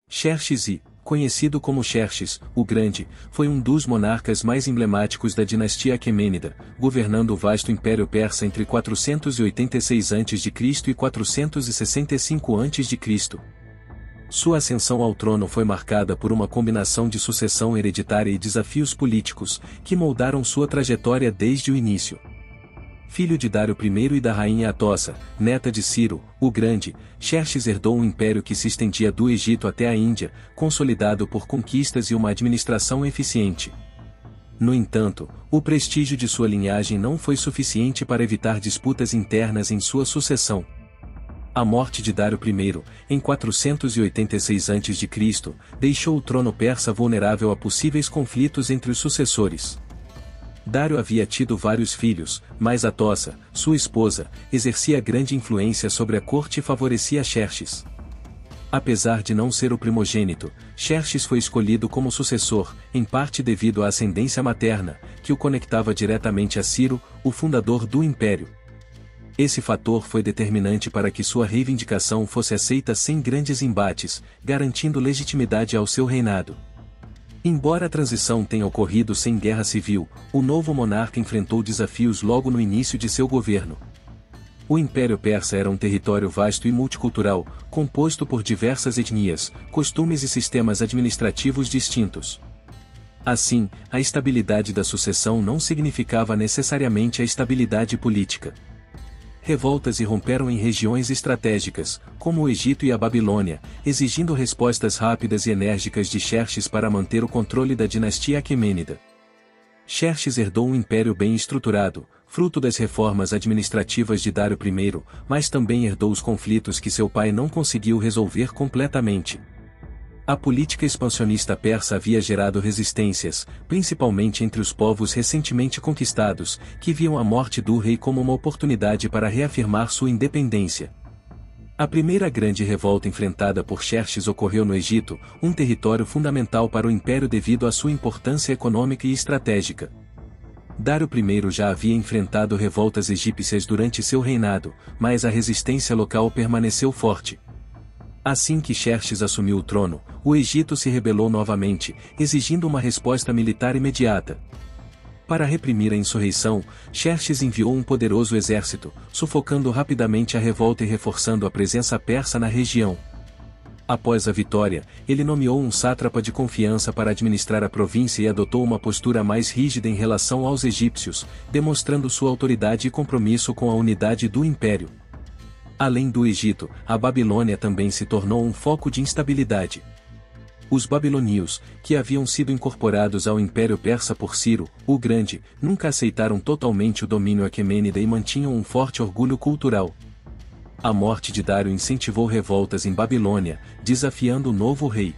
Xerxes I, conhecido como Xerxes, o Grande, foi um dos monarcas mais emblemáticos da dinastia Aquemênida, governando o vasto Império Persa entre 486 a.C. e 465 a.C. Sua ascensão ao trono foi marcada por uma combinação de sucessão hereditária e desafios políticos, que moldaram sua trajetória desde o início. Filho de Dário I e da rainha Atossa, neta de Ciro, o Grande, Xerxes herdou um império que se estendia do Egito até a Índia, consolidado por conquistas e uma administração eficiente. No entanto, o prestígio de sua linhagem não foi suficiente para evitar disputas internas em sua sucessão. A morte de Dário I, em 486 a.C., deixou o trono persa vulnerável a possíveis conflitos entre os sucessores. Dário havia tido vários filhos, mas Atossa, sua esposa, exercia grande influência sobre a corte e favorecia Xerxes. Apesar de não ser o primogênito, Xerxes foi escolhido como sucessor, em parte devido à ascendência materna, que o conectava diretamente a Ciro, o fundador do império. Esse fator foi determinante para que sua reivindicação fosse aceita sem grandes embates, garantindo legitimidade ao seu reinado. Embora a transição tenha ocorrido sem guerra civil, o novo monarca enfrentou desafios logo no início de seu governo. O Império Persa era um território vasto e multicultural, composto por diversas etnias, costumes e sistemas administrativos distintos. Assim, a estabilidade da sucessão não significava necessariamente a estabilidade política. Revoltas irromperam em regiões estratégicas, como o Egito e a Babilônia, exigindo respostas rápidas e enérgicas de Xerxes para manter o controle da dinastia Aquemênida. Xerxes herdou um império bem estruturado, fruto das reformas administrativas de Dário I, mas também herdou os conflitos que seu pai não conseguiu resolver completamente. A política expansionista persa havia gerado resistências, principalmente entre os povos recentemente conquistados, que viam a morte do rei como uma oportunidade para reafirmar sua independência. A primeira grande revolta enfrentada por Xerxes ocorreu no Egito, um território fundamental para o império devido à sua importância econômica e estratégica. Dário I já havia enfrentado revoltas egípcias durante seu reinado, mas a resistência local permaneceu forte. Assim que Xerxes assumiu o trono, o Egito se rebelou novamente, exigindo uma resposta militar imediata. Para reprimir a insurreição, Xerxes enviou um poderoso exército, sufocando rapidamente a revolta e reforçando a presença persa na região. Após a vitória, ele nomeou um sátrapa de confiança para administrar a província e adotou uma postura mais rígida em relação aos egípcios, demonstrando sua autoridade e compromisso com a unidade do império. Além do Egito, a Babilônia também se tornou um foco de instabilidade. Os babilônios, que haviam sido incorporados ao Império Persa por Ciro, o Grande, nunca aceitaram totalmente o domínio aquemênida e mantinham um forte orgulho cultural. A morte de Dário incentivou revoltas em Babilônia, desafiando o novo rei.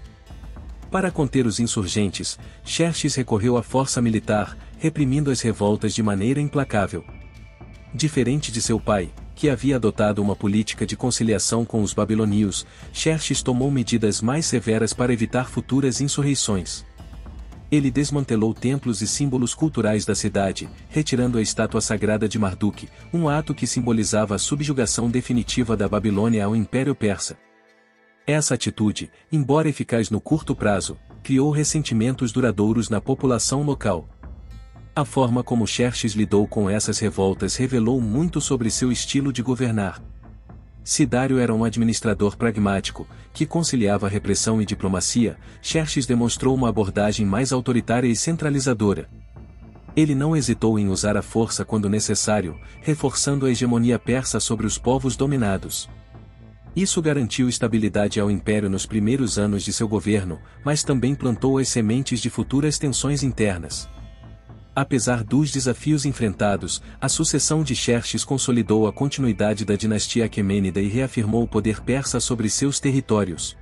Para conter os insurgentes, Xerxes recorreu à força militar, reprimindo as revoltas de maneira implacável. Diferente de seu pai, que havia adotado uma política de conciliação com os babilônios, Xerxes tomou medidas mais severas para evitar futuras insurreições. Ele desmantelou templos e símbolos culturais da cidade, retirando a estátua sagrada de Marduk, um ato que simbolizava a subjugação definitiva da Babilônia ao Império Persa. Essa atitude, embora eficaz no curto prazo, criou ressentimentos duradouros na população local. A forma como Xerxes lidou com essas revoltas revelou muito sobre seu estilo de governar. Se Dário era um administrador pragmático, que conciliava repressão e diplomacia, Xerxes demonstrou uma abordagem mais autoritária e centralizadora. Ele não hesitou em usar a força quando necessário, reforçando a hegemonia persa sobre os povos dominados. Isso garantiu estabilidade ao império nos primeiros anos de seu governo, mas também plantou as sementes de futuras tensões internas. Apesar dos desafios enfrentados, a sucessão de Xerxes consolidou a continuidade da dinastia Aquemênida e reafirmou o poder persa sobre seus territórios.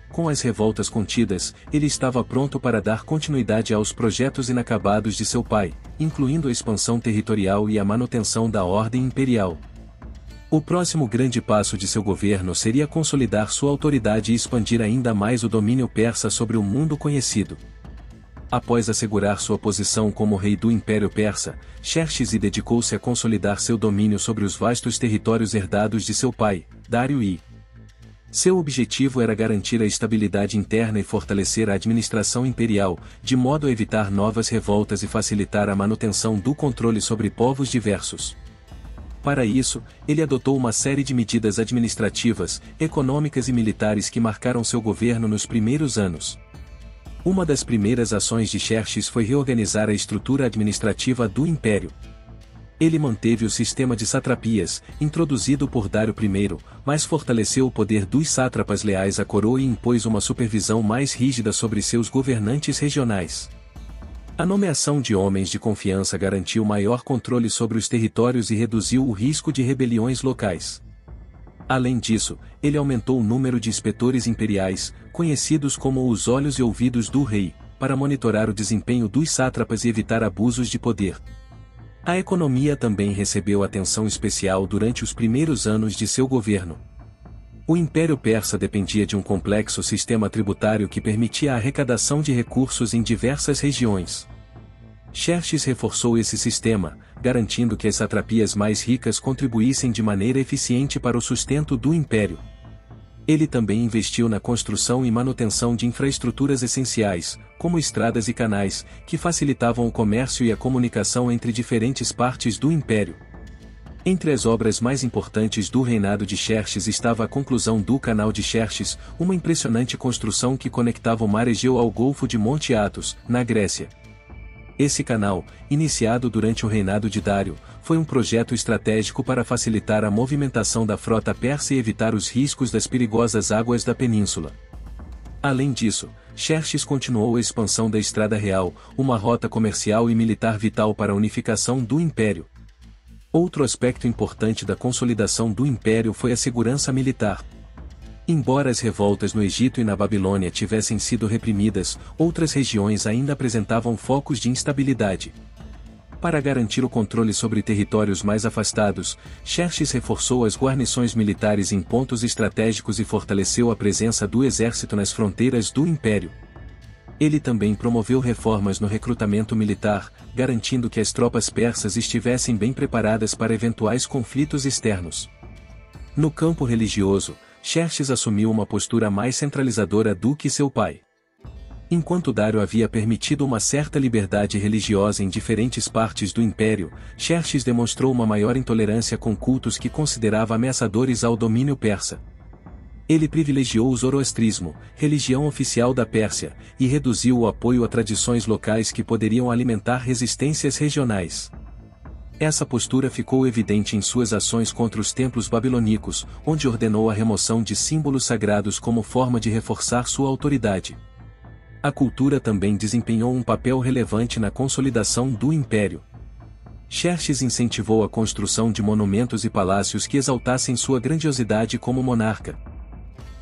Com as revoltas contidas, ele estava pronto para dar continuidade aos projetos inacabados de seu pai, incluindo a expansão territorial e a manutenção da ordem imperial. O próximo grande passo de seu governo seria consolidar sua autoridade e expandir ainda mais o domínio persa sobre o mundo conhecido. Após assegurar sua posição como rei do Império Persa, Xerxes dedicou-se a consolidar seu domínio sobre os vastos territórios herdados de seu pai, Dário I. Seu objetivo era garantir a estabilidade interna e fortalecer a administração imperial, de modo a evitar novas revoltas e facilitar a manutenção do controle sobre povos diversos. Para isso, ele adotou uma série de medidas administrativas, econômicas e militares que marcaram seu governo nos primeiros anos. Uma das primeiras ações de Xerxes foi reorganizar a estrutura administrativa do império. Ele manteve o sistema de satrapias, introduzido por Dário I, mas fortaleceu o poder dos sátrapas leais à coroa e impôs uma supervisão mais rígida sobre seus governantes regionais. A nomeação de homens de confiança garantiu maior controle sobre os territórios e reduziu o risco de rebeliões locais. Além disso, ele aumentou o número de inspetores imperiais, conhecidos como os olhos e ouvidos do rei, para monitorar o desempenho dos sátrapas e evitar abusos de poder. A economia também recebeu atenção especial durante os primeiros anos de seu governo. O Império Persa dependia de um complexo sistema tributário que permitia a arrecadação de recursos em diversas regiões. Xerxes reforçou esse sistema, garantindo que as satrapias mais ricas contribuíssem de maneira eficiente para o sustento do império. Ele também investiu na construção e manutenção de infraestruturas essenciais, como estradas e canais, que facilitavam o comércio e a comunicação entre diferentes partes do império. Entre as obras mais importantes do reinado de Xerxes estava a conclusão do Canal de Xerxes, uma impressionante construção que conectava o mar Egeu ao Golfo de Monte Athos, na Grécia. Esse canal, iniciado durante o reinado de Dário, foi um projeto estratégico para facilitar a movimentação da frota persa e evitar os riscos das perigosas águas da península. Além disso, Xerxes continuou a expansão da Estrada Real, uma rota comercial e militar vital para a unificação do império. Outro aspecto importante da consolidação do império foi a segurança militar. Embora as revoltas no Egito e na Babilônia tivessem sido reprimidas, outras regiões ainda apresentavam focos de instabilidade. Para garantir o controle sobre territórios mais afastados, Xerxes reforçou as guarnições militares em pontos estratégicos e fortaleceu a presença do exército nas fronteiras do império. Ele também promoveu reformas no recrutamento militar, garantindo que as tropas persas estivessem bem preparadas para eventuais conflitos externos. No campo religioso, Xerxes assumiu uma postura mais centralizadora do que seu pai. Enquanto Dário havia permitido uma certa liberdade religiosa em diferentes partes do império, Xerxes demonstrou uma maior intolerância com cultos que considerava ameaçadores ao domínio persa. Ele privilegiou o zoroastrismo, religião oficial da Pérsia, e reduziu o apoio a tradições locais que poderiam alimentar resistências regionais. Essa postura ficou evidente em suas ações contra os templos babilônicos, onde ordenou a remoção de símbolos sagrados como forma de reforçar sua autoridade. A cultura também desempenhou um papel relevante na consolidação do império. Xerxes incentivou a construção de monumentos e palácios que exaltassem sua grandiosidade como monarca.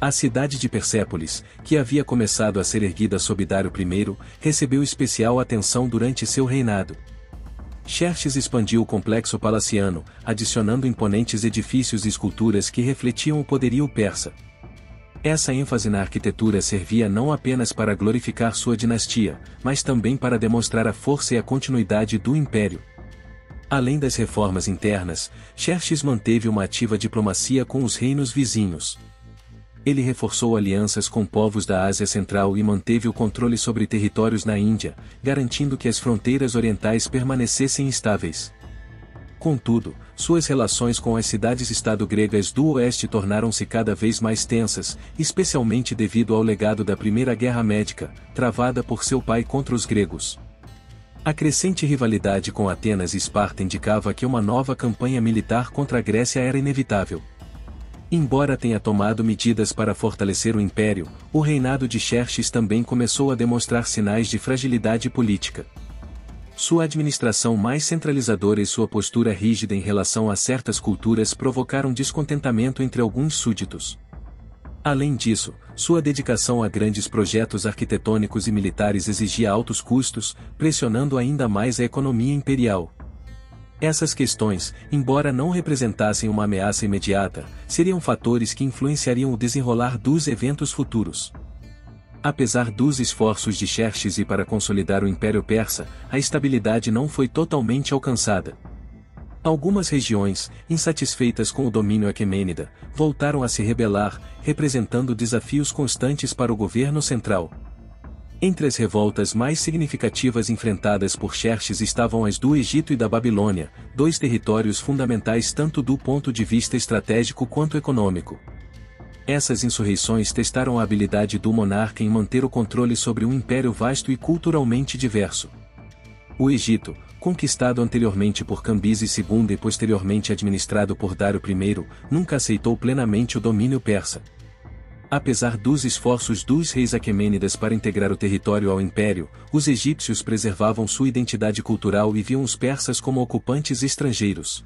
A cidade de Persépolis, que havia começado a ser erguida sob Dário I, recebeu especial atenção durante seu reinado. Xerxes expandiu o complexo palaciano, adicionando imponentes edifícios e esculturas que refletiam o poderio persa. Essa ênfase na arquitetura servia não apenas para glorificar sua dinastia, mas também para demonstrar a força e a continuidade do império. Além das reformas internas, Xerxes manteve uma ativa diplomacia com os reinos vizinhos. Ele reforçou alianças com povos da Ásia Central e manteve o controle sobre territórios na Índia, garantindo que as fronteiras orientais permanecessem estáveis. Contudo, suas relações com as cidades-estado gregas do Oeste tornaram-se cada vez mais tensas, especialmente devido ao legado da Primeira Guerra Médica, travada por seu pai contra os gregos. A crescente rivalidade com Atenas e Esparta indicava que uma nova campanha militar contra a Grécia era inevitável. Embora tenha tomado medidas para fortalecer o império, o reinado de Xerxes também começou a demonstrar sinais de fragilidade política. Sua administração mais centralizadora e sua postura rígida em relação a certas culturas provocaram descontentamento entre alguns súditos. Além disso, sua dedicação a grandes projetos arquitetônicos e militares exigia altos custos, pressionando ainda mais a economia imperial. Essas questões, embora não representassem uma ameaça imediata, seriam fatores que influenciariam o desenrolar dos eventos futuros. Apesar dos esforços de Xerxes para consolidar o Império Persa, a estabilidade não foi totalmente alcançada. Algumas regiões, insatisfeitas com o domínio aquemênida, voltaram a se rebelar, representando desafios constantes para o governo central. Entre as revoltas mais significativas enfrentadas por Xerxes estavam as do Egito e da Babilônia, dois territórios fundamentais tanto do ponto de vista estratégico quanto econômico. Essas insurreições testaram a habilidade do monarca em manter o controle sobre um império vasto e culturalmente diverso. O Egito, conquistado anteriormente por Cambises II e posteriormente administrado por Dário I, nunca aceitou plenamente o domínio persa. Apesar dos esforços dos reis aquemênidas para integrar o território ao império, os egípcios preservavam sua identidade cultural e viam os persas como ocupantes estrangeiros.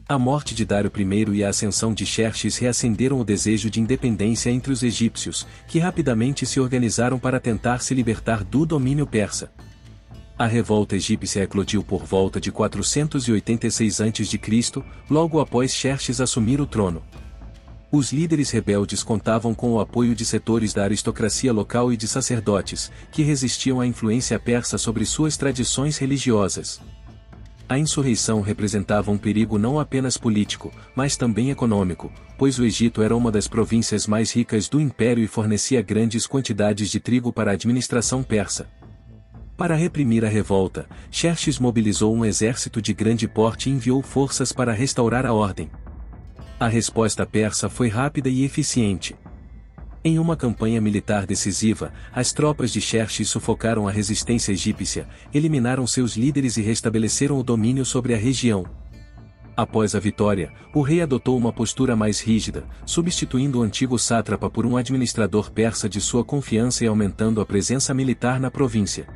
A morte de Dário I e a ascensão de Xerxes reacenderam o desejo de independência entre os egípcios, que rapidamente se organizaram para tentar se libertar do domínio persa. A revolta egípcia eclodiu por volta de 486 a.C., logo após Xerxes assumir o trono. Os líderes rebeldes contavam com o apoio de setores da aristocracia local e de sacerdotes, que resistiam à influência persa sobre suas tradições religiosas. A insurreição representava um perigo não apenas político, mas também econômico, pois o Egito era uma das províncias mais ricas do império e fornecia grandes quantidades de trigo para a administração persa. Para reprimir a revolta, Xerxes mobilizou um exército de grande porte e enviou forças para restaurar a ordem. A resposta persa foi rápida e eficiente. Em uma campanha militar decisiva, as tropas de Xerxes sufocaram a resistência egípcia, eliminaram seus líderes e restabeleceram o domínio sobre a região. Após a vitória, o rei adotou uma postura mais rígida, substituindo o antigo sátrapa por um administrador persa de sua confiança e aumentando a presença militar na província.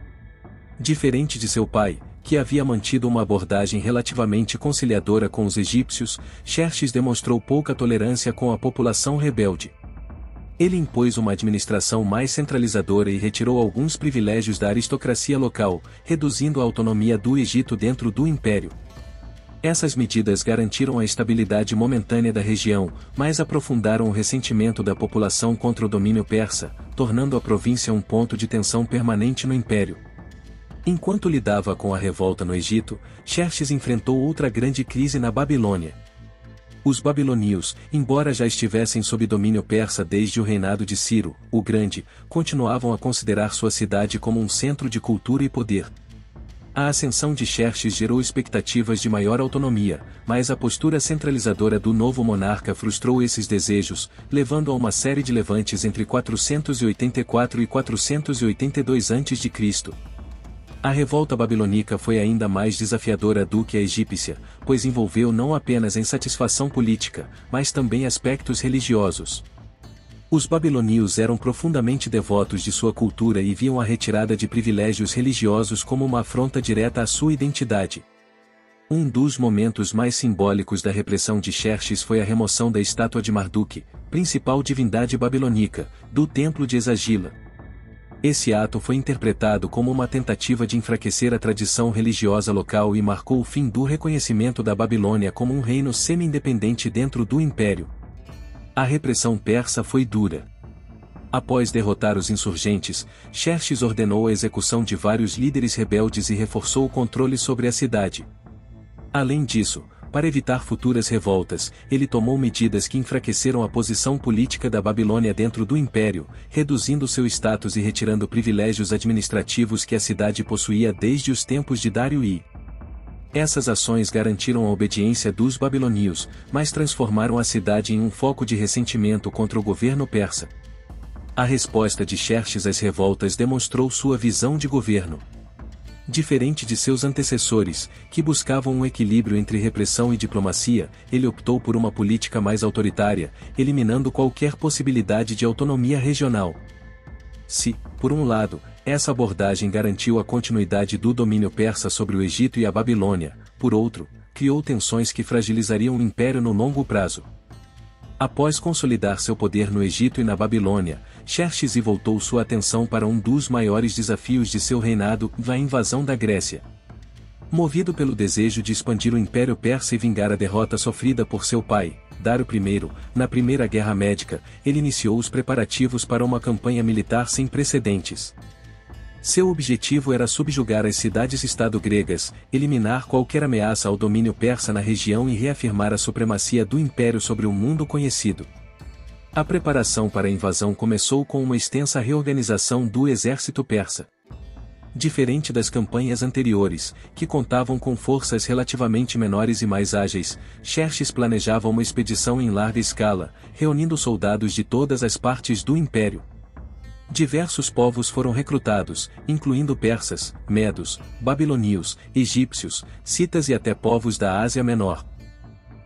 Diferente de seu pai, que havia mantido uma abordagem relativamente conciliadora com os egípcios, Xerxes demonstrou pouca tolerância com a população rebelde. Ele impôs uma administração mais centralizadora e retirou alguns privilégios da aristocracia local, reduzindo a autonomia do Egito dentro do império. Essas medidas garantiram a estabilidade momentânea da região, mas aprofundaram o ressentimento da população contra o domínio persa, tornando a província um ponto de tensão permanente no império. Enquanto lidava com a revolta no Egito, Xerxes enfrentou outra grande crise na Babilônia. Os babilônios, embora já estivessem sob domínio persa desde o reinado de Ciro, o Grande, continuavam a considerar sua cidade como um centro de cultura e poder. A ascensão de Xerxes gerou expectativas de maior autonomia, mas a postura centralizadora do novo monarca frustrou esses desejos, levando a uma série de levantes entre 484 e 482 a.C. A revolta babilônica foi ainda mais desafiadora do que a egípcia, pois envolveu não apenas a insatisfação política, mas também aspectos religiosos. Os babilônios eram profundamente devotos de sua cultura e viam a retirada de privilégios religiosos como uma afronta direta à sua identidade. Um dos momentos mais simbólicos da repressão de Xerxes foi a remoção da estátua de Marduk, principal divindade babilônica, do templo de Esagila. Esse ato foi interpretado como uma tentativa de enfraquecer a tradição religiosa local e marcou o fim do reconhecimento da Babilônia como um reino semi-independente dentro do império. A repressão persa foi dura. Após derrotar os insurgentes, Xerxes ordenou a execução de vários líderes rebeldes e reforçou o controle sobre a cidade. Além disso, para evitar futuras revoltas, ele tomou medidas que enfraqueceram a posição política da Babilônia dentro do império, reduzindo seu status e retirando privilégios administrativos que a cidade possuía desde os tempos de Dário I. Essas ações garantiram a obediência dos babilônios, mas transformaram a cidade em um foco de ressentimento contra o governo persa. A resposta de Xerxes às revoltas demonstrou sua visão de governo. Diferente de seus antecessores, que buscavam um equilíbrio entre repressão e diplomacia, ele optou por uma política mais autoritária, eliminando qualquer possibilidade de autonomia regional. Se, por um lado, essa abordagem garantiu a continuidade do domínio persa sobre o Egito e a Babilônia, por outro, criou tensões que fragilizariam o império no longo prazo. Após consolidar seu poder no Egito e na Babilônia, Xerxes voltou sua atenção para um dos maiores desafios de seu reinado, a invasão da Grécia. Movido pelo desejo de expandir o Império Persa e vingar a derrota sofrida por seu pai, Dário I, na Primeira Guerra Médica, ele iniciou os preparativos para uma campanha militar sem precedentes. Seu objetivo era subjugar as cidades-estado gregas, eliminar qualquer ameaça ao domínio persa na região e reafirmar a supremacia do império sobre o mundo conhecido. A preparação para a invasão começou com uma extensa reorganização do exército persa. Diferente das campanhas anteriores, que contavam com forças relativamente menores e mais ágeis, Xerxes planejava uma expedição em larga escala, reunindo soldados de todas as partes do império. Diversos povos foram recrutados, incluindo persas, medos, babilônios, egípcios, citas e até povos da Ásia Menor.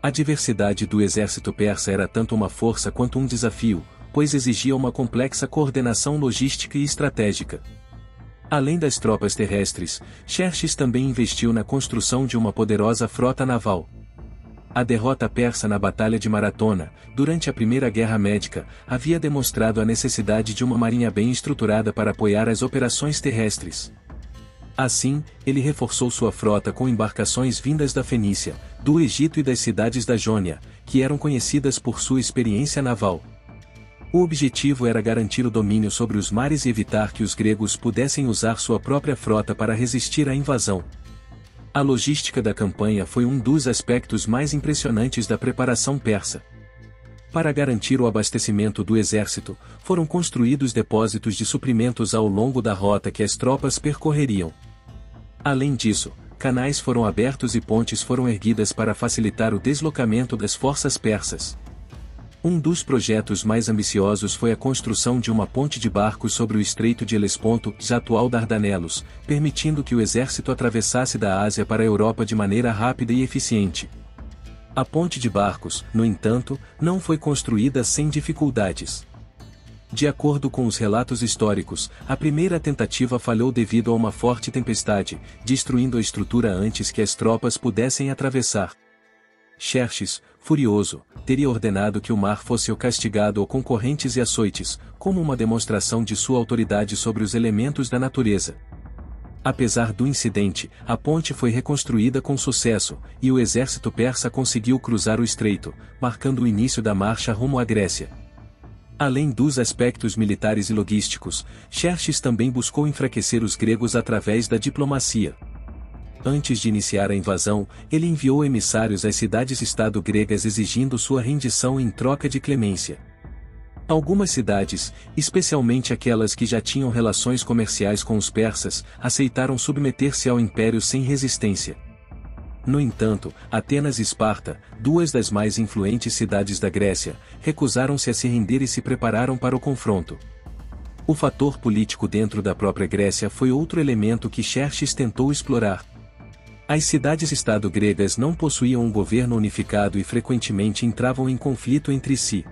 A diversidade do exército persa era tanto uma força quanto um desafio, pois exigia uma complexa coordenação logística e estratégica. Além das tropas terrestres, Xerxes também investiu na construção de uma poderosa frota naval. A derrota persa na Batalha de Maratona, durante a Primeira Guerra Médica, havia demonstrado a necessidade de uma marinha bem estruturada para apoiar as operações terrestres. Assim, ele reforçou sua frota com embarcações vindas da Fenícia, do Egito e das cidades da Jônia, que eram conhecidas por sua experiência naval. O objetivo era garantir o domínio sobre os mares e evitar que os gregos pudessem usar sua própria frota para resistir à invasão. A logística da campanha foi um dos aspectos mais impressionantes da preparação persa. Para garantir o abastecimento do exército, foram construídos depósitos de suprimentos ao longo da rota que as tropas percorreriam. Além disso, canais foram abertos e pontes foram erguidas para facilitar o deslocamento das forças persas. Um dos projetos mais ambiciosos foi a construção de uma ponte de barcos sobre o Estreito de Helesponto, atual Dardanelos, permitindo que o exército atravessasse da Ásia para a Europa de maneira rápida e eficiente. A ponte de barcos, no entanto, não foi construída sem dificuldades. De acordo com os relatos históricos, a primeira tentativa falhou devido a uma forte tempestade, destruindo a estrutura antes que as tropas pudessem atravessar. Xerxes, furioso, teria ordenado que o mar fosse castigado com correntes e açoites, como uma demonstração de sua autoridade sobre os elementos da natureza. Apesar do incidente, a ponte foi reconstruída com sucesso, e o exército persa conseguiu cruzar o estreito, marcando o início da marcha rumo à Grécia. Além dos aspectos militares e logísticos, Xerxes também buscou enfraquecer os gregos através da diplomacia. Antes de iniciar a invasão, ele enviou emissários às cidades-estado gregas exigindo sua rendição em troca de clemência. Algumas cidades, especialmente aquelas que já tinham relações comerciais com os persas, aceitaram submeter-se ao império sem resistência. No entanto, Atenas e Esparta, duas das mais influentes cidades da Grécia, recusaram-se a se render e se prepararam para o confronto. O fator político dentro da própria Grécia foi outro elemento que Xerxes tentou explorar. As cidades-estado gregas não possuíam um governo unificado e frequentemente entravam em conflito entre si.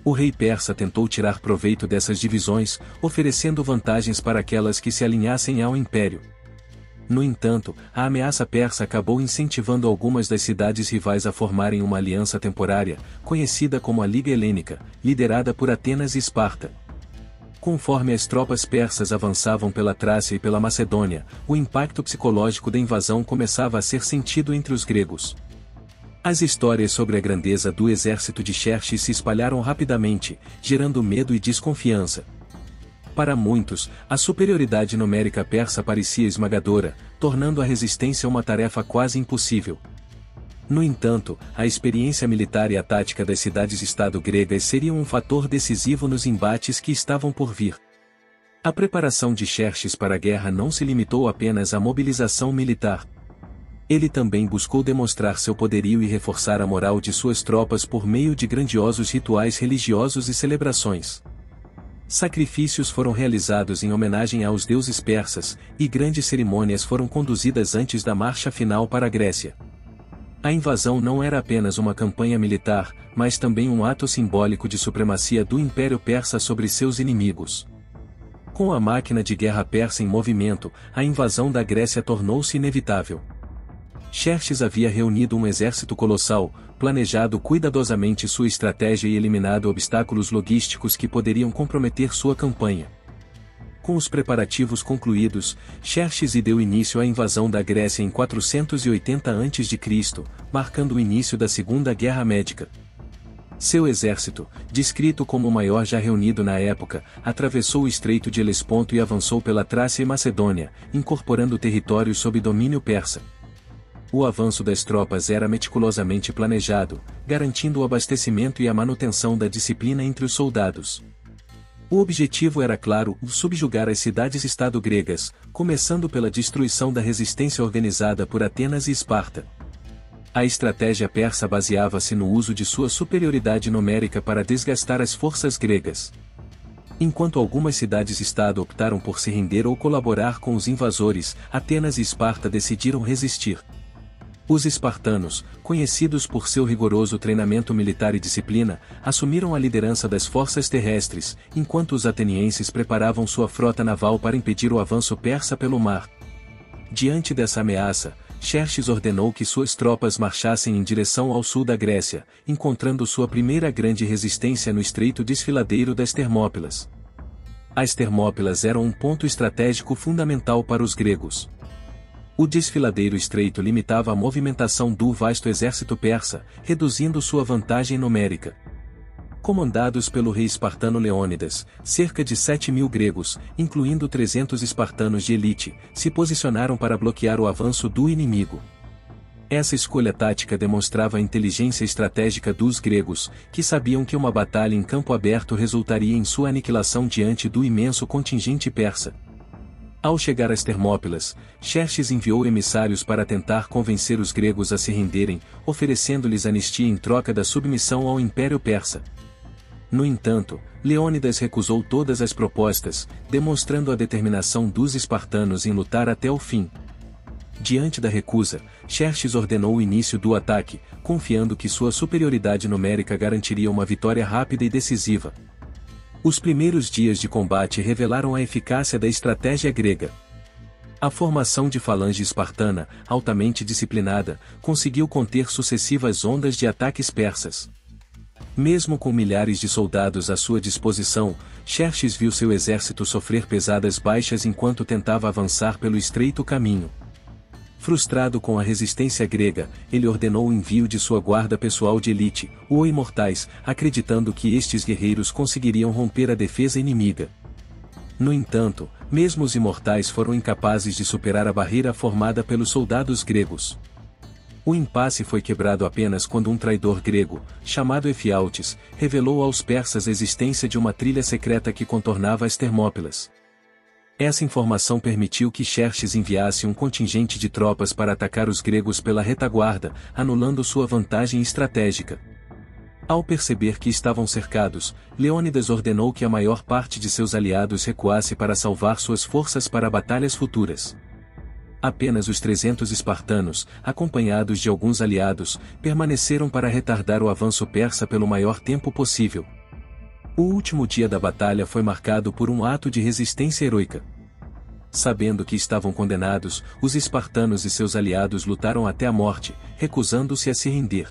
O rei persa tentou tirar proveito dessas divisões, oferecendo vantagens para aquelas que se alinhassem ao império. No entanto, a ameaça persa acabou incentivando algumas das cidades rivais a formarem uma aliança temporária, conhecida como a Liga Helênica, liderada por Atenas e Esparta. Conforme as tropas persas avançavam pela Trácia e pela Macedônia, o impacto psicológico da invasão começava a ser sentido entre os gregos. As histórias sobre a grandeza do exército de Xerxes se espalharam rapidamente, gerando medo e desconfiança. Para muitos, a superioridade numérica persa parecia esmagadora, tornando a resistência uma tarefa quase impossível. No entanto, a experiência militar e a tática das cidades-estado gregas seriam um fator decisivo nos embates que estavam por vir. A preparação de Xerxes para a guerra não se limitou apenas à mobilização militar. Ele também buscou demonstrar seu poderio e reforçar a moral de suas tropas por meio de grandiosos rituais religiosos e celebrações. Sacrifícios foram realizados em homenagem aos deuses persas, e grandes cerimônias foram conduzidas antes da marcha final para a Grécia. A invasão não era apenas uma campanha militar, mas também um ato simbólico de supremacia do Império Persa sobre seus inimigos. Com a máquina de guerra persa em movimento, a invasão da Grécia tornou-se inevitável. Xerxes havia reunido um exército colossal, planejado cuidadosamente sua estratégia e eliminado obstáculos logísticos que poderiam comprometer sua campanha. Com os preparativos concluídos, Xerxes deu início à invasão da Grécia em 480 a.C., marcando o início da Segunda Guerra Médica. Seu exército, descrito como o maior já reunido na época, atravessou o Estreito de Helesponto e avançou pela Trácia e Macedônia, incorporando territórios sob domínio persa. O avanço das tropas era meticulosamente planejado, garantindo o abastecimento e a manutenção da disciplina entre os soldados. O objetivo era claro: subjugar as cidades-estado gregas, começando pela destruição da resistência organizada por Atenas e Esparta. A estratégia persa baseava-se no uso de sua superioridade numérica para desgastar as forças gregas. Enquanto algumas cidades-estado optaram por se render ou colaborar com os invasores, Atenas e Esparta decidiram resistir. Os espartanos, conhecidos por seu rigoroso treinamento militar e disciplina, assumiram a liderança das forças terrestres, enquanto os atenienses preparavam sua frota naval para impedir o avanço persa pelo mar. Diante dessa ameaça, Xerxes ordenou que suas tropas marchassem em direção ao sul da Grécia, encontrando sua primeira grande resistência no estreito desfiladeiro das Termópilas. As Termópilas eram um ponto estratégico fundamental para os gregos. O desfiladeiro estreito limitava a movimentação do vasto exército persa, reduzindo sua vantagem numérica. Comandados pelo rei espartano Leônidas, cerca de 7.000 gregos, incluindo 300 espartanos de elite, se posicionaram para bloquear o avanço do inimigo. Essa escolha tática demonstrava a inteligência estratégica dos gregos, que sabiam que uma batalha em campo aberto resultaria em sua aniquilação diante do imenso contingente persa. Ao chegar às Termópilas, Xerxes enviou emissários para tentar convencer os gregos a se renderem, oferecendo-lhes anistia em troca da submissão ao Império Persa. No entanto, Leônidas recusou todas as propostas, demonstrando a determinação dos espartanos em lutar até o fim. Diante da recusa, Xerxes ordenou o início do ataque, confiando que sua superioridade numérica garantiria uma vitória rápida e decisiva. Os primeiros dias de combate revelaram a eficácia da estratégia grega. A formação de falange espartana, altamente disciplinada, conseguiu conter sucessivas ondas de ataques persas. Mesmo com milhares de soldados à sua disposição, Xerxes viu seu exército sofrer pesadas baixas enquanto tentava avançar pelo estreito caminho. Frustrado com a resistência grega, ele ordenou o envio de sua guarda pessoal de elite, os imortais, acreditando que estes guerreiros conseguiriam romper a defesa inimiga. No entanto, mesmo os imortais foram incapazes de superar a barreira formada pelos soldados gregos. O impasse foi quebrado apenas quando um traidor grego, chamado Efialtes, revelou aos persas a existência de uma trilha secreta que contornava as Termópilas. Essa informação permitiu que Xerxes enviasse um contingente de tropas para atacar os gregos pela retaguarda, anulando sua vantagem estratégica. Ao perceber que estavam cercados, Leônidas ordenou que a maior parte de seus aliados recuasse para salvar suas forças para batalhas futuras. Apenas os 300 espartanos, acompanhados de alguns aliados, permaneceram para retardar o avanço persa pelo maior tempo possível. O último dia da batalha foi marcado por um ato de resistência heroica. Sabendo que estavam condenados, os espartanos e seus aliados lutaram até a morte, recusando-se a se render.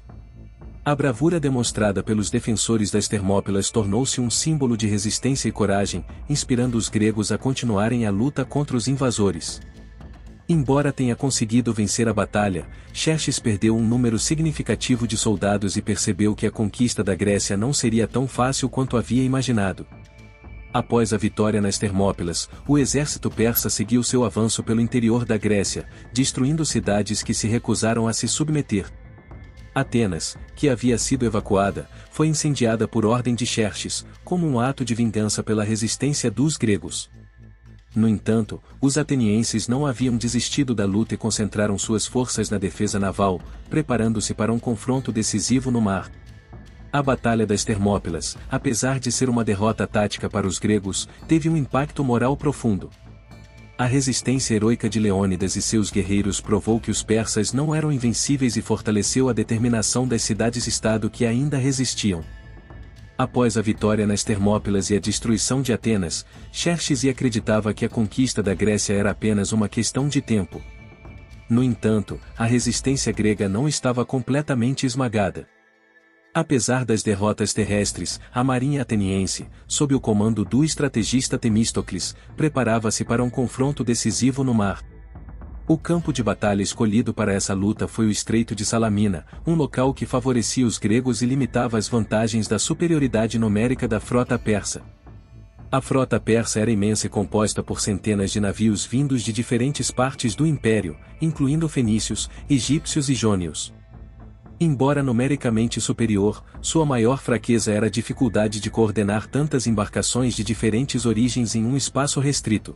A bravura demonstrada pelos defensores das Termópilas tornou-se um símbolo de resistência e coragem, inspirando os gregos a continuarem a luta contra os invasores. Embora tenha conseguido vencer a batalha, Xerxes perdeu um número significativo de soldados e percebeu que a conquista da Grécia não seria tão fácil quanto havia imaginado. Após a vitória nas Termópilas, o exército persa seguiu seu avanço pelo interior da Grécia, destruindo cidades que se recusaram a se submeter. Atenas, que havia sido evacuada, foi incendiada por ordem de Xerxes, como um ato de vingança pela resistência dos gregos. No entanto, os atenienses não haviam desistido da luta e concentraram suas forças na defesa naval, preparando-se para um confronto decisivo no mar. A Batalha das Termópilas, apesar de ser uma derrota tática para os gregos, teve um impacto moral profundo. A resistência heroica de Leônidas e seus guerreiros provou que os persas não eram invencíveis e fortaleceu a determinação das cidades-estado que ainda resistiam. Após a vitória nas Termópilas e a destruição de Atenas, Xerxes acreditava que a conquista da Grécia era apenas uma questão de tempo. No entanto, a resistência grega não estava completamente esmagada. Apesar das derrotas terrestres, a marinha ateniense, sob o comando do estrategista Temístocles, preparava-se para um confronto decisivo no mar. O campo de batalha escolhido para essa luta foi o Estreito de Salamina, um local que favorecia os gregos e limitava as vantagens da superioridade numérica da frota persa. A frota persa era imensa e composta por centenas de navios vindos de diferentes partes do império, incluindo fenícios, egípcios e jônios. Embora numericamente superior, sua maior fraqueza era a dificuldade de coordenar tantas embarcações de diferentes origens em um espaço restrito.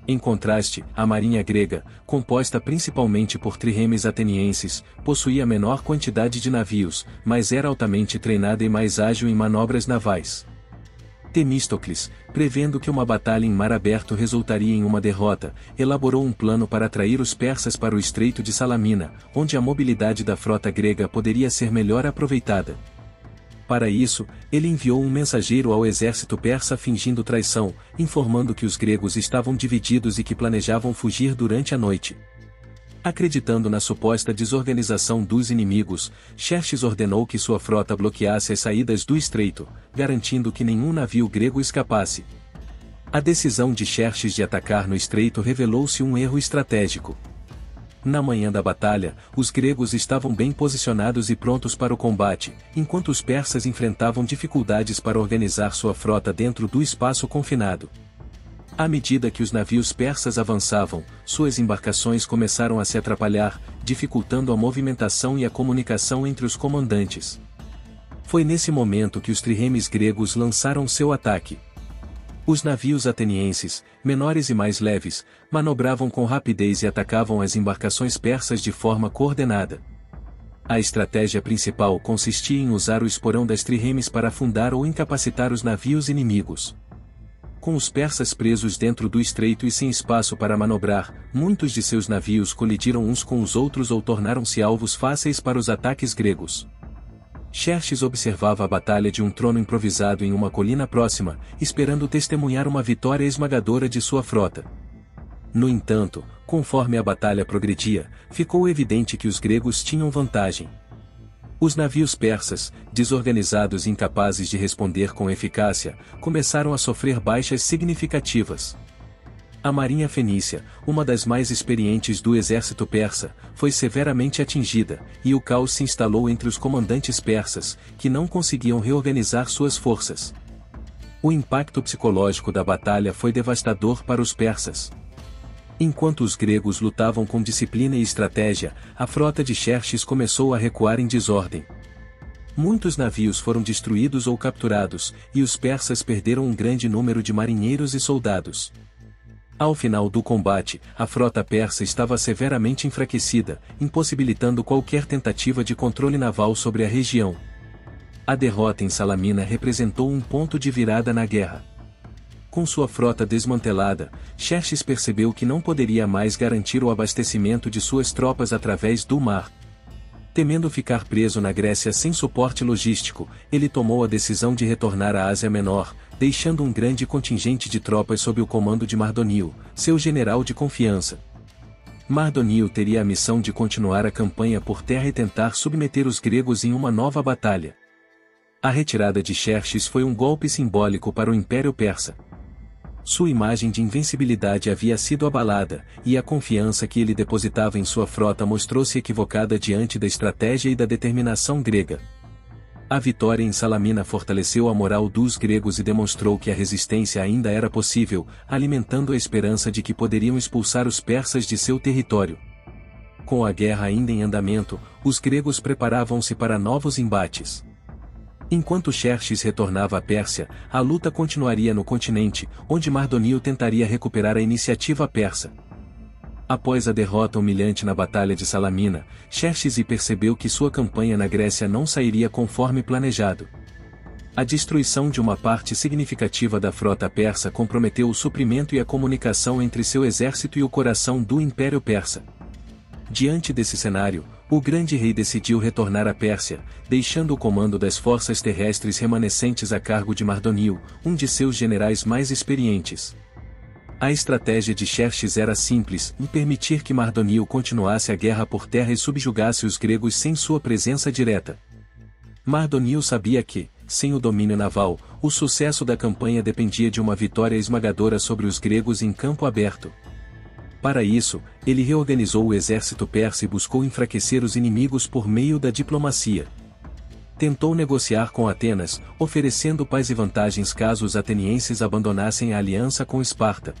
Em contraste, a marinha grega, composta principalmente por triremes atenienses, possuía menor quantidade de navios, mas era altamente treinada e mais ágil em manobras navais. Temístocles, prevendo que uma batalha em mar aberto resultaria em uma derrota, elaborou um plano para atrair os persas para o Estreito de Salamina, onde a mobilidade da frota grega poderia ser melhor aproveitada. Para isso, ele enviou um mensageiro ao exército persa fingindo traição, informando que os gregos estavam divididos e que planejavam fugir durante a noite. Acreditando na suposta desorganização dos inimigos, Xerxes ordenou que sua frota bloqueasse as saídas do estreito, garantindo que nenhum navio grego escapasse. A decisão de Xerxes de atacar no estreito revelou-se um erro estratégico. Na manhã da batalha, os gregos estavam bem posicionados e prontos para o combate, enquanto os persas enfrentavam dificuldades para organizar sua frota dentro do espaço confinado. À medida que os navios persas avançavam, suas embarcações começaram a se atrapalhar, dificultando a movimentação e a comunicação entre os comandantes. Foi nesse momento que os triremes gregos lançaram seu ataque. Os navios atenienses, menores e mais leves, manobravam com rapidez e atacavam as embarcações persas de forma coordenada. A estratégia principal consistia em usar o esporão das triremes para afundar ou incapacitar os navios inimigos. Com os persas presos dentro do estreito e sem espaço para manobrar, muitos de seus navios colidiram uns com os outros ou tornaram-se alvos fáceis para os ataques gregos. Xerxes observava a batalha de um trono improvisado em uma colina próxima, esperando testemunhar uma vitória esmagadora de sua frota. No entanto, conforme a batalha progredia, ficou evidente que os gregos tinham vantagem. Os navios persas, desorganizados e incapazes de responder com eficácia, começaram a sofrer baixas significativas. A marinha fenícia, uma das mais experientes do exército persa, foi severamente atingida, e o caos se instalou entre os comandantes persas, que não conseguiam reorganizar suas forças. O impacto psicológico da batalha foi devastador para os persas. Enquanto os gregos lutavam com disciplina e estratégia, a frota de Xerxes começou a recuar em desordem. Muitos navios foram destruídos ou capturados, e os persas perderam um grande número de marinheiros e soldados. Ao final do combate, a frota persa estava severamente enfraquecida, impossibilitando qualquer tentativa de controle naval sobre a região. A derrota em Salamina representou um ponto de virada na guerra. Com sua frota desmantelada, Xerxes percebeu que não poderia mais garantir o abastecimento de suas tropas através do mar. Temendo ficar preso na Grécia sem suporte logístico, ele tomou a decisão de retornar à Ásia Menor, deixando um grande contingente de tropas sob o comando de Mardonio, seu general de confiança. Mardonio teria a missão de continuar a campanha por terra e tentar submeter os gregos em uma nova batalha. A retirada de Xerxes foi um golpe simbólico para o Império Persa. Sua imagem de invencibilidade havia sido abalada, e a confiança que ele depositava em sua frota mostrou-se equivocada diante da estratégia e da determinação grega. A vitória em Salamina fortaleceu a moral dos gregos e demonstrou que a resistência ainda era possível, alimentando a esperança de que poderiam expulsar os persas de seu território. Com a guerra ainda em andamento, os gregos preparavam-se para novos embates. Enquanto Xerxes retornava à Pérsia, a luta continuaria no continente, onde Mardonio tentaria recuperar a iniciativa persa. Após a derrota humilhante na Batalha de Salamina, Xerxes percebeu que sua campanha na Grécia não sairia conforme planejado. A destruição de uma parte significativa da frota persa comprometeu o suprimento e a comunicação entre seu exército e o coração do Império Persa. Diante desse cenário, o grande rei decidiu retornar à Pérsia, deixando o comando das forças terrestres remanescentes a cargo de Mardonio, um de seus generais mais experientes. A estratégia de Xerxes era simples, permitir que Mardonio continuasse a guerra por terra e subjugasse os gregos sem sua presença direta. Mardonio sabia que, sem o domínio naval, o sucesso da campanha dependia de uma vitória esmagadora sobre os gregos em campo aberto. Para isso, ele reorganizou o exército persa e buscou enfraquecer os inimigos por meio da diplomacia. Tentou negociar com Atenas, oferecendo paz e vantagens caso os atenienses abandonassem a aliança com Esparta.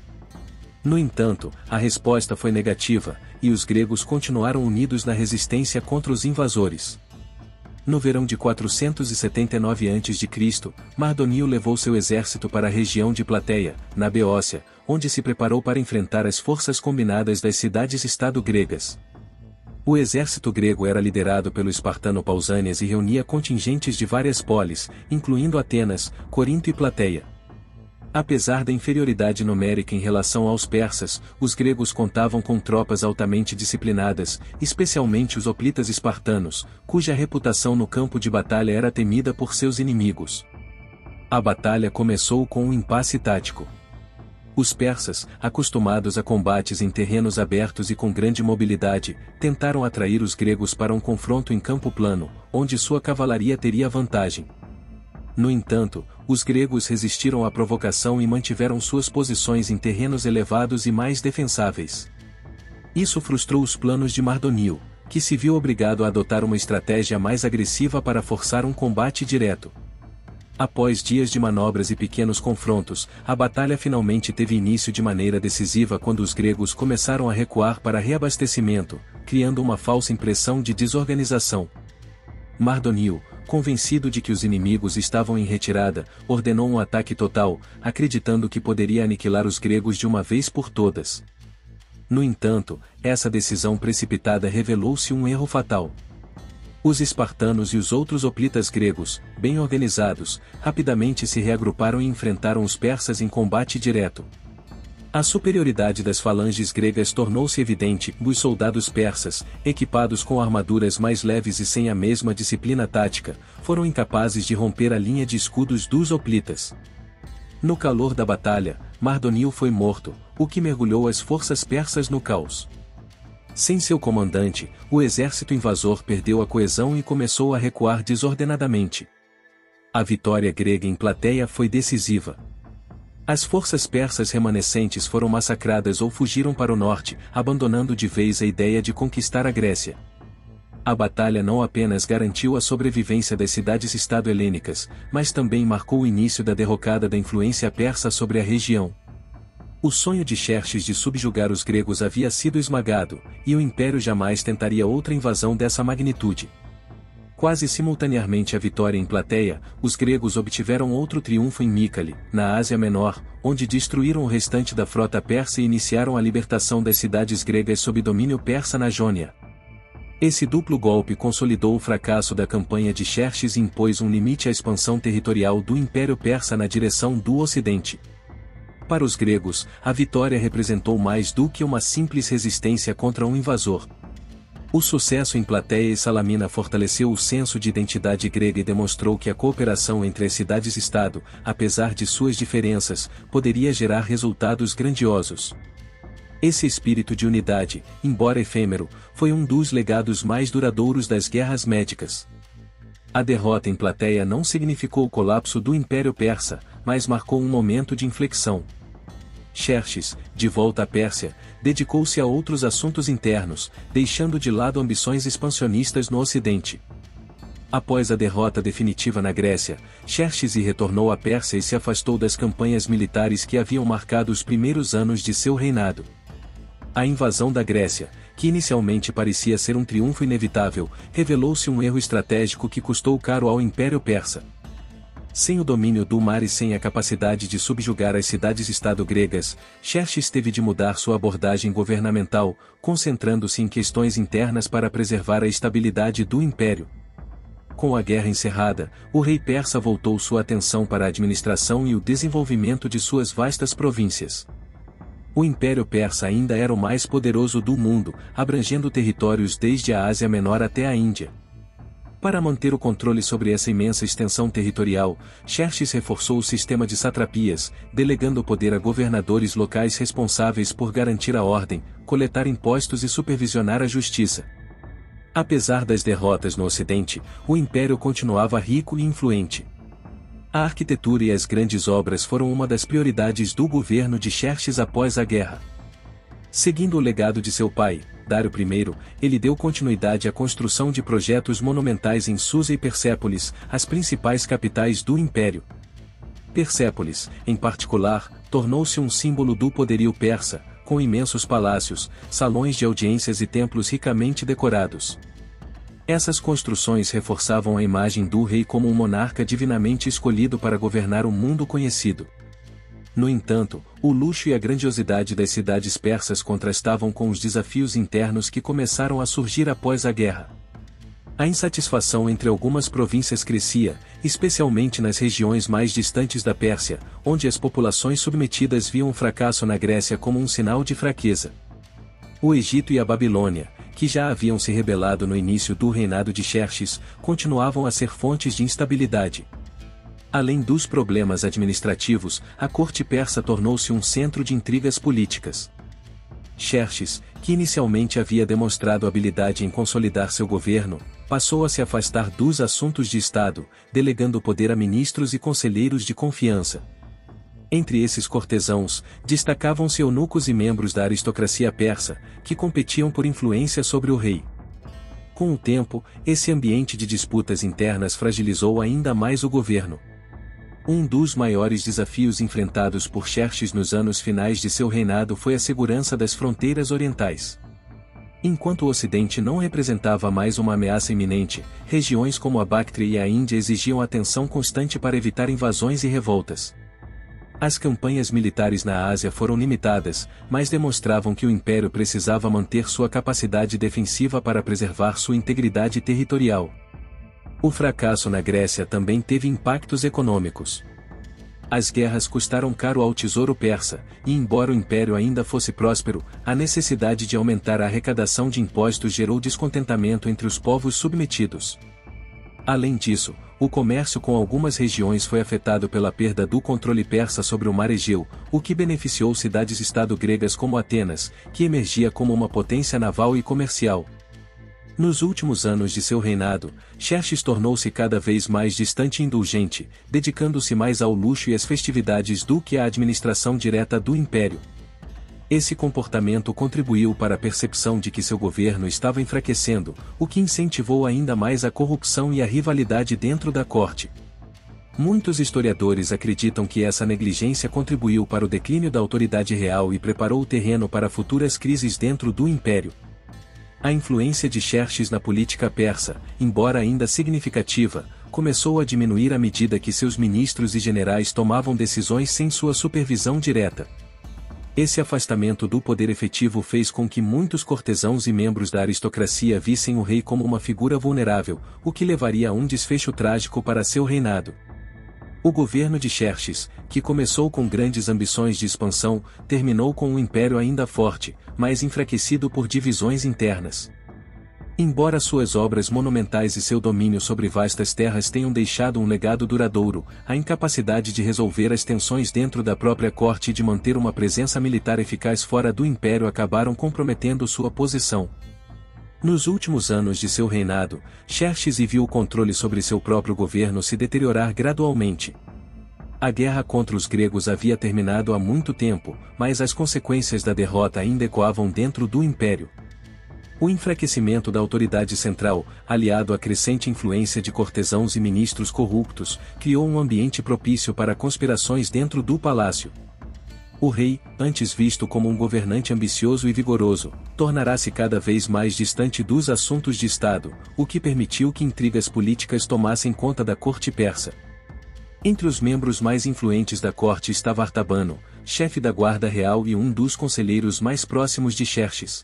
No entanto, a resposta foi negativa, e os gregos continuaram unidos na resistência contra os invasores. No verão de 479 a.C., Mardonio levou seu exército para a região de Plateia, na Beócia, onde se preparou para enfrentar as forças combinadas das cidades-estado gregas. O exército grego era liderado pelo espartano Pausanias e reunia contingentes de várias polis, incluindo Atenas, Corinto e Plateia. Apesar da inferioridade numérica em relação aos persas, os gregos contavam com tropas altamente disciplinadas, especialmente os hoplitas espartanos, cuja reputação no campo de batalha era temida por seus inimigos. A batalha começou com um impasse tático. Os persas, acostumados a combates em terrenos abertos e com grande mobilidade, tentaram atrair os gregos para um confronto em campo plano, onde sua cavalaria teria vantagem. No entanto, os gregos resistiram à provocação e mantiveram suas posições em terrenos elevados e mais defensáveis. Isso frustrou os planos de Mardonio, que se viu obrigado a adotar uma estratégia mais agressiva para forçar um combate direto. Após dias de manobras e pequenos confrontos, a batalha finalmente teve início de maneira decisiva quando os gregos começaram a recuar para reabastecimento, criando uma falsa impressão de desorganização. Mardonio, convencido de que os inimigos estavam em retirada, ordenou um ataque total, acreditando que poderia aniquilar os gregos de uma vez por todas. No entanto, essa decisão precipitada revelou-se um erro fatal. Os espartanos e os outros hoplitas gregos, bem organizados, rapidamente se reagruparam e enfrentaram os persas em combate direto. A superioridade das falanges gregas tornou-se evidente. Os soldados persas, equipados com armaduras mais leves e sem a mesma disciplina tática, foram incapazes de romper a linha de escudos dos hoplitas. No calor da batalha, Mardonio foi morto, o que mergulhou as forças persas no caos. Sem seu comandante, o exército invasor perdeu a coesão e começou a recuar desordenadamente. A vitória grega em Plateia foi decisiva. As forças persas remanescentes foram massacradas ou fugiram para o norte, abandonando de vez a ideia de conquistar a Grécia. A batalha não apenas garantiu a sobrevivência das cidades-estado helênicas, mas também marcou o início da derrocada da influência persa sobre a região. O sonho de Xerxes de subjugar os gregos havia sido esmagado, e o império jamais tentaria outra invasão dessa magnitude. Quase simultaneamente à vitória em Plateia, os gregos obtiveram outro triunfo em Mícale, na Ásia Menor, onde destruíram o restante da frota persa e iniciaram a libertação das cidades gregas sob domínio persa na Jônia. Esse duplo golpe consolidou o fracasso da campanha de Xerxes e impôs um limite à expansão territorial do Império Persa na direção do Ocidente. Para os gregos, a vitória representou mais do que uma simples resistência contra um invasor. O sucesso em Plateia e Salamina fortaleceu o senso de identidade grega e demonstrou que a cooperação entre as cidades-estado, apesar de suas diferenças, poderia gerar resultados grandiosos. Esse espírito de unidade, embora efêmero, foi um dos legados mais duradouros das guerras médicas. A derrota em Plateia não significou o colapso do Império Persa, mas marcou um momento de inflexão. Xerxes, de volta à Pérsia, dedicou-se a outros assuntos internos, deixando de lado ambições expansionistas no Ocidente. Após a derrota definitiva na Grécia, Xerxes retornou à Pérsia e se afastou das campanhas militares que haviam marcado os primeiros anos de seu reinado. A invasão da Grécia, que inicialmente parecia ser um triunfo inevitável, revelou-se um erro estratégico que custou caro ao Império Persa. Sem o domínio do mar e sem a capacidade de subjugar as cidades-estado gregas, Xerxes teve de mudar sua abordagem governamental, concentrando-se em questões internas para preservar a estabilidade do império. Com a guerra encerrada, o rei persa voltou sua atenção para a administração e o desenvolvimento de suas vastas províncias. O Império Persa ainda era o mais poderoso do mundo, abrangendo territórios desde a Ásia Menor até a Índia. Para manter o controle sobre essa imensa extensão territorial, Xerxes reforçou o sistema de satrapias, delegando o poder a governadores locais responsáveis por garantir a ordem, coletar impostos e supervisionar a justiça. Apesar das derrotas no Ocidente, o império continuava rico e influente. A arquitetura e as grandes obras foram uma das prioridades do governo de Xerxes após a guerra. Seguindo o legado de seu pai, Dário I, ele deu continuidade à construção de projetos monumentais em Susa e Persépolis, as principais capitais do império. Persépolis, em particular, tornou-se um símbolo do poderio persa, com imensos palácios, salões de audiências e templos ricamente decorados. Essas construções reforçavam a imagem do rei como um monarca divinamente escolhido para governar o mundo conhecido. No entanto, o luxo e a grandiosidade das cidades persas contrastavam com os desafios internos que começaram a surgir após a guerra. A insatisfação entre algumas províncias crescia, especialmente nas regiões mais distantes da Pérsia, onde as populações submetidas viam o fracasso na Grécia como um sinal de fraqueza. O Egito e a Babilônia, que já haviam se rebelado no início do reinado de Xerxes, continuavam a ser fontes de instabilidade. Além dos problemas administrativos, a corte persa tornou-se um centro de intrigas políticas. Xerxes, que inicialmente havia demonstrado habilidade em consolidar seu governo, passou a se afastar dos assuntos de Estado, delegando o poder a ministros e conselheiros de confiança. Entre esses cortesãos, destacavam-se eunucos e membros da aristocracia persa, que competiam por influência sobre o rei. Com o tempo, esse ambiente de disputas internas fragilizou ainda mais o governo. Um dos maiores desafios enfrentados por Xerxes nos anos finais de seu reinado foi a segurança das fronteiras orientais. Enquanto o Ocidente não representava mais uma ameaça iminente, regiões como a Bactria e a Índia exigiam atenção constante para evitar invasões e revoltas. As campanhas militares na Ásia foram limitadas, mas demonstravam que o Império precisava manter sua capacidade defensiva para preservar sua integridade territorial. O fracasso na Grécia também teve impactos econômicos. As guerras custaram caro ao tesouro persa, e embora o império ainda fosse próspero, a necessidade de aumentar a arrecadação de impostos gerou descontentamento entre os povos submetidos. Além disso, o comércio com algumas regiões foi afetado pela perda do controle persa sobre o mar Egeu, o que beneficiou cidades-estado gregas como Atenas, que emergia como uma potência naval e comercial. Nos últimos anos de seu reinado, Xerxes tornou-se cada vez mais distante e indulgente, dedicando-se mais ao luxo e às festividades do que à administração direta do império. Esse comportamento contribuiu para a percepção de que seu governo estava enfraquecendo, o que incentivou ainda mais a corrupção e a rivalidade dentro da corte. Muitos historiadores acreditam que essa negligência contribuiu para o declínio da autoridade real e preparou o terreno para futuras crises dentro do império. A influência de Xerxes na política persa, embora ainda significativa, começou a diminuir à medida que seus ministros e generais tomavam decisões sem sua supervisão direta. Esse afastamento do poder efetivo fez com que muitos cortesãos e membros da aristocracia vissem o rei como uma figura vulnerável, o que levaria a um desfecho trágico para seu reinado. O governo de Xerxes, que começou com grandes ambições de expansão, terminou com um império ainda forte, mas enfraquecido por divisões internas. Embora suas obras monumentais e seu domínio sobre vastas terras tenham deixado um legado duradouro, a incapacidade de resolver as tensões dentro da própria corte e de manter uma presença militar eficaz fora do império acabaram comprometendo sua posição. Nos últimos anos de seu reinado, Xerxes viu o controle sobre seu próprio governo se deteriorar gradualmente. A guerra contra os gregos havia terminado há muito tempo, mas as consequências da derrota ainda ecoavam dentro do império. O enfraquecimento da autoridade central, aliado à crescente influência de cortesãos e ministros corruptos, criou um ambiente propício para conspirações dentro do palácio. O rei, antes visto como um governante ambicioso e vigoroso, tornará-se cada vez mais distante dos assuntos de Estado, o que permitiu que intrigas políticas tomassem conta da corte persa. Entre os membros mais influentes da corte estava Artabano, chefe da guarda real e um dos conselheiros mais próximos de Xerxes.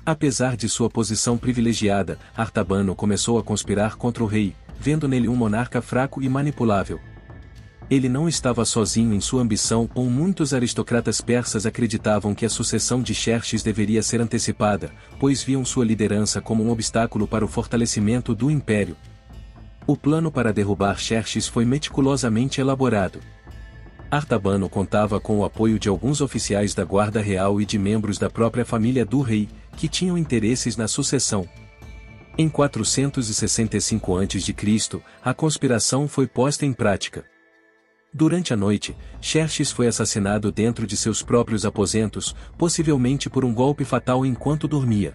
Apesar de sua posição privilegiada, Artabano começou a conspirar contra o rei, vendo nele um monarca fraco e manipulável. Ele não estava sozinho em sua ambição, ou muitos aristocratas persas acreditavam que a sucessão de Xerxes deveria ser antecipada, pois viam sua liderança como um obstáculo para o fortalecimento do império. O plano para derrubar Xerxes foi meticulosamente elaborado. Artabano contava com o apoio de alguns oficiais da guarda real e de membros da própria família do rei, que tinham interesses na sucessão. Em 465 a.C., a conspiração foi posta em prática. Durante a noite, Xerxes foi assassinado dentro de seus próprios aposentos, possivelmente por um golpe fatal enquanto dormia.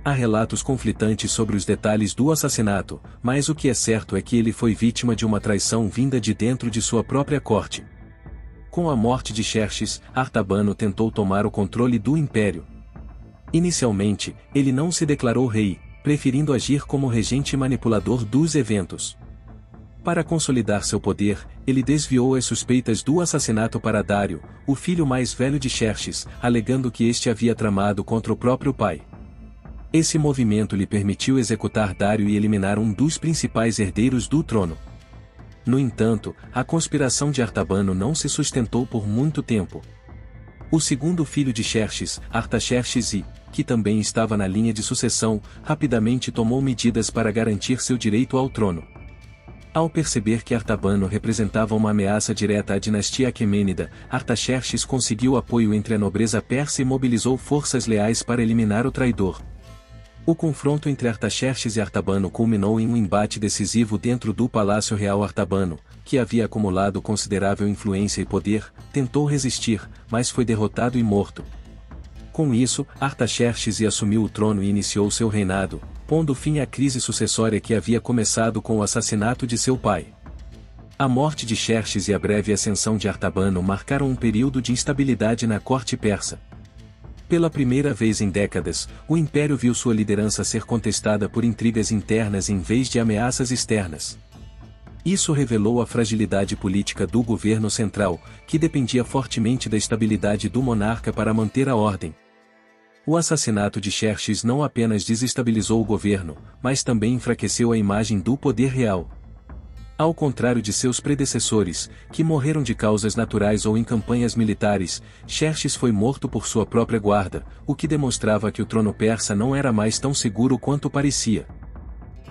Há relatos conflitantes sobre os detalhes do assassinato, mas o que é certo é que ele foi vítima de uma traição vinda de dentro de sua própria corte. Com a morte de Xerxes, Artabano tentou tomar o controle do império. Inicialmente, ele não se declarou rei, preferindo agir como regente e manipulador dos eventos. Para consolidar seu poder, ele desviou as suspeitas do assassinato para Dário, o filho mais velho de Xerxes, alegando que este havia tramado contra o próprio pai. Esse movimento lhe permitiu executar Dário e eliminar um dos principais herdeiros do trono. No entanto, a conspiração de Artabano não se sustentou por muito tempo. O segundo filho de Xerxes, Artaxerxes I, que também estava na linha de sucessão, rapidamente tomou medidas para garantir seu direito ao trono. Ao perceber que Artabano representava uma ameaça direta à dinastia Aquemênida, Artaxerxes conseguiu apoio entre a nobreza persa e mobilizou forças leais para eliminar o traidor. O confronto entre Artaxerxes e Artabano culminou em um embate decisivo dentro do Palácio Real. Artabano, que havia acumulado considerável influência e poder, tentou resistir, mas foi derrotado e morto. Com isso, Artaxerxes assumiu o trono e iniciou seu reinado, pondo fim à crise sucessória que havia começado com o assassinato de seu pai. A morte de Xerxes e a breve ascensão de Artabano marcaram um período de instabilidade na corte persa. Pela primeira vez em décadas, o império viu sua liderança ser contestada por intrigas internas em vez de ameaças externas. Isso revelou a fragilidade política do governo central, que dependia fortemente da estabilidade do monarca para manter a ordem. O assassinato de Xerxes não apenas desestabilizou o governo, mas também enfraqueceu a imagem do poder real. Ao contrário de seus predecessores, que morreram de causas naturais ou em campanhas militares, Xerxes foi morto por sua própria guarda, o que demonstrava que o trono persa não era mais tão seguro quanto parecia.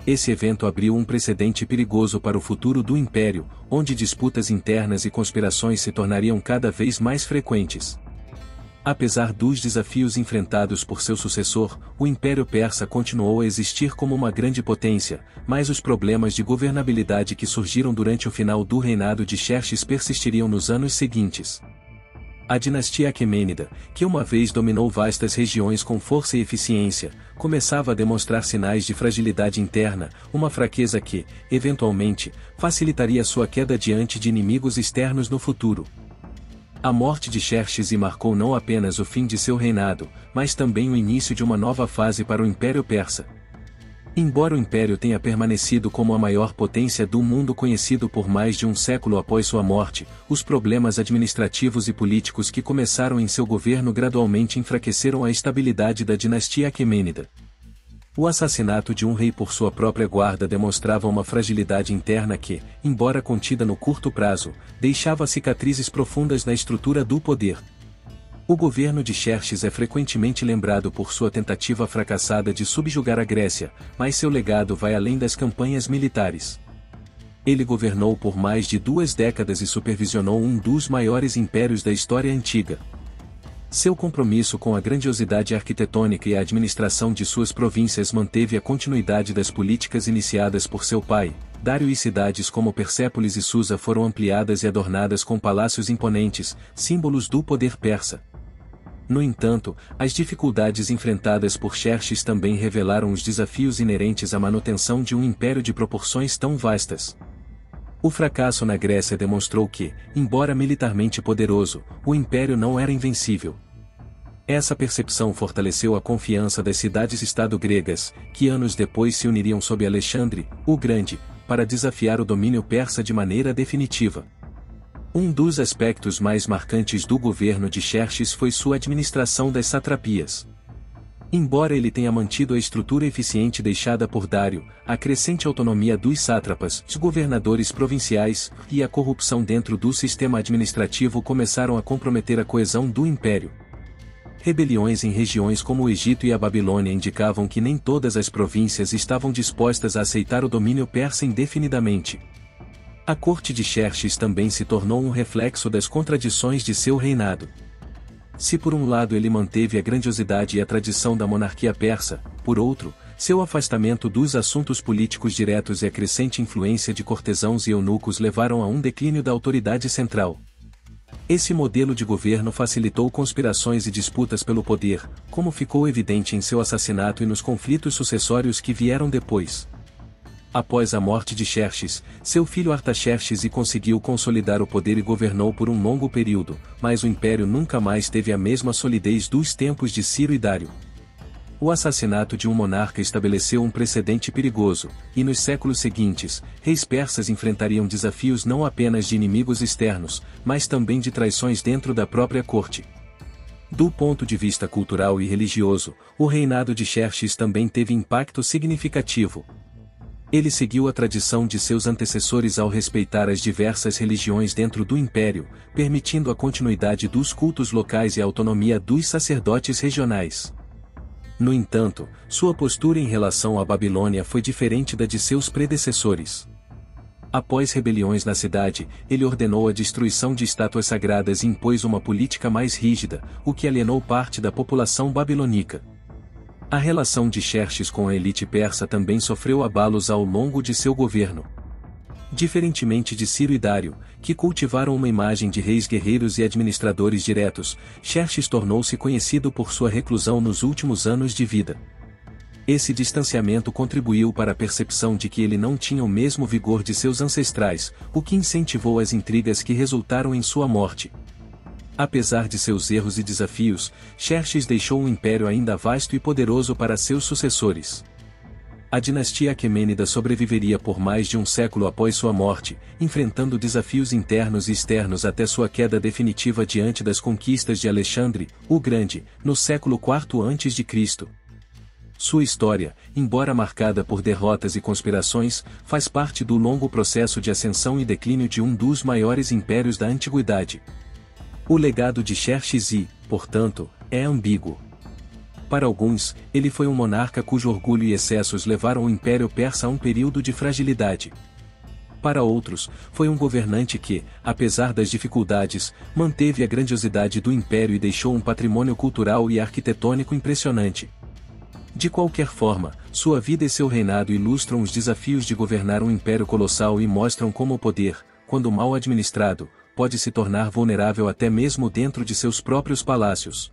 Esse evento abriu um precedente perigoso para o futuro do império, onde disputas internas e conspirações se tornariam cada vez mais frequentes. Apesar dos desafios enfrentados por seu sucessor, o Império Persa continuou a existir como uma grande potência, mas os problemas de governabilidade que surgiram durante o final do reinado de Xerxes persistiriam nos anos seguintes. A dinastia Aquemênida, que uma vez dominou vastas regiões com força e eficiência, começava a demonstrar sinais de fragilidade interna, uma fraqueza que, eventualmente, facilitaria sua queda diante de inimigos externos no futuro. A morte de Xerxes marcou não apenas o fim de seu reinado, mas também o início de uma nova fase para o Império Persa. Embora o império tenha permanecido como a maior potência do mundo conhecido por mais de um século após sua morte, os problemas administrativos e políticos que começaram em seu governo gradualmente enfraqueceram a estabilidade da dinastia Aquemênida. O assassinato de um rei por sua própria guarda demonstrava uma fragilidade interna que, embora contida no curto prazo, deixava cicatrizes profundas na estrutura do poder. O governo de Xerxes é frequentemente lembrado por sua tentativa fracassada de subjugar a Grécia, mas seu legado vai além das campanhas militares. Ele governou por mais de 2 décadas e supervisionou um dos maiores impérios da história antiga. Seu compromisso com a grandiosidade arquitetônica e a administração de suas províncias manteve a continuidade das políticas iniciadas por seu pai. Dário e cidades como Persépolis e Susa foram ampliadas e adornadas com palácios imponentes, símbolos do poder persa. No entanto, as dificuldades enfrentadas por Xerxes também revelaram os desafios inerentes à manutenção de um império de proporções tão vastas. O fracasso na Grécia demonstrou que, embora militarmente poderoso, o império não era invencível. Essa percepção fortaleceu a confiança das cidades-estado gregas, que anos depois se uniriam sob Alexandre, o Grande, para desafiar o domínio persa de maneira definitiva. Um dos aspectos mais marcantes do governo de Xerxes foi sua administração das satrapias. Embora ele tenha mantido a estrutura eficiente deixada por Dário, a crescente autonomia dos sátrapas, os governadores provinciais, e a corrupção dentro do sistema administrativo começaram a comprometer a coesão do império. Rebeliões em regiões como o Egito e a Babilônia indicavam que nem todas as províncias estavam dispostas a aceitar o domínio persa indefinidamente. A corte de Xerxes também se tornou um reflexo das contradições de seu reinado. Se por um lado ele manteve a grandiosidade e a tradição da monarquia persa, por outro, Seu afastamento dos assuntos políticos diretos e a crescente influência de cortesãos e eunucos levaram a um declínio da autoridade central. Esse modelo de governo facilitou conspirações e disputas pelo poder, como ficou evidente em seu assassinato e nos conflitos sucessórios que vieram depois. Após a morte de Xerxes, seu filho Artaxerxes conseguiu consolidar o poder e governou por um longo período, mas o império nunca mais teve a mesma solidez dos tempos de Ciro e Dário. O assassinato de um monarca estabeleceu um precedente perigoso, e nos séculos seguintes, reis persas enfrentariam desafios não apenas de inimigos externos, mas também de traições dentro da própria corte. Do ponto de vista cultural e religioso, o reinado de Xerxes também teve impacto significativo. Ele seguiu a tradição de seus antecessores ao respeitar as diversas religiões dentro do império, permitindo a continuidade dos cultos locais e a autonomia dos sacerdotes regionais. No entanto, sua postura em relação à Babilônia foi diferente da de seus predecessores. Após rebeliões na cidade, ele ordenou a destruição de estátuas sagradas e impôs uma política mais rígida, o que alienou parte da população babilônica. A relação de Xerxes com a elite persa também sofreu abalos ao longo de seu governo. Diferentemente de Ciro e Dário, que cultivaram uma imagem de reis guerreiros e administradores diretos, Xerxes tornou-se conhecido por sua reclusão nos últimos anos de vida. Esse distanciamento contribuiu para a percepção de que ele não tinha o mesmo vigor de seus ancestrais, o que incentivou as intrigas que resultaram em sua morte. Apesar de seus erros e desafios, Xerxes deixou um império ainda vasto e poderoso para seus sucessores. A dinastia Aquemênida sobreviveria por mais de um século após sua morte, enfrentando desafios internos e externos até sua queda definitiva diante das conquistas de Alexandre, o Grande, no século IV a.C. Sua história, embora marcada por derrotas e conspirações, faz parte do longo processo de ascensão e declínio de um dos maiores impérios da antiguidade. O legado de Xerxes portanto, é ambíguo. Para alguns, ele foi um monarca cujo orgulho e excessos levaram o Império Persa a um período de fragilidade. Para outros, foi um governante que, apesar das dificuldades, manteve a grandiosidade do império e deixou um patrimônio cultural e arquitetônico impressionante. De qualquer forma, sua vida e seu reinado ilustram os desafios de governar um império colossal e mostram como o poder, quando mal administrado, pode se tornar vulnerável até mesmo dentro de seus próprios palácios.